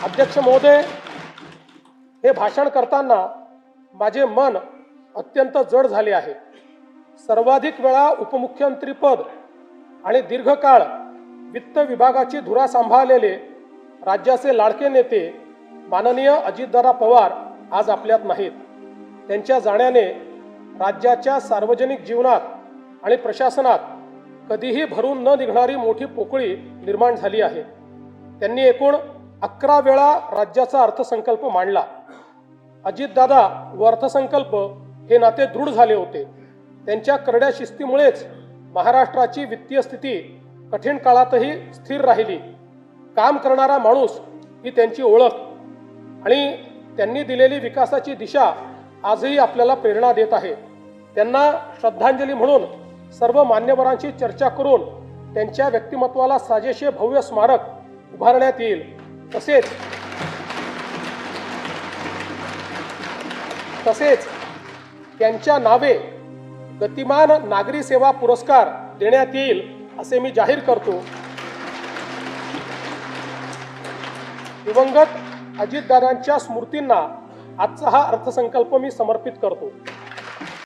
अध्यक्ष महोदय, हे भाषण करताना माझे मन अत्यंत जड झाले आहे। सर्वाधिक वेळा उपमुख्यमंत्रीपद आणि दीर्घकाळ वित्त विभागाची धुरा सांभाळलेले राज्याचे लाडके नेते माननीय अजितदादा पवार आज आपल्यात नाहीत। त्यांच्या जाण्याने राज्याच्या सार्वजनिक जीवनात आणि प्रशासनात कधीही भरून न निघणारी मोठी पोकळी निर्माण झाली आहे। त्यांनी एकूण 11 वेळा राज्याचा अर्थसंकल्प मांडला। अजितदादा व अर्थसंकल्प हे नाते दृढ झाले होते। त्यांच्या करड्या शिस्तीमुळेच महाराष्ट्राची वित्तीय स्थिती कठीण काळातही स्थिर राहिली। काम करणारा माणूस ही त्यांची ओळख आणि त्यांनी दिलेली विकासाची दिशा आजही आपल्याला प्रेरणा देत आहे। त्यांना श्रद्धांजली म्हणून सर्व मान्यवरांची चर्चा करून त्यांच्या व्यक्तिमत्वाला साजेसे भव्य स्मारक उभारण्यात येईल। तसेच त्यांच्या नावे गतिमान नागरी सेवा पुरस्कार देण्यात येईल असे मी जाहीर करतो। दिवंगत अजितदादांच्या स्मृतींना आजचा हा अर्थसंकल्प मी समर्पित करतो।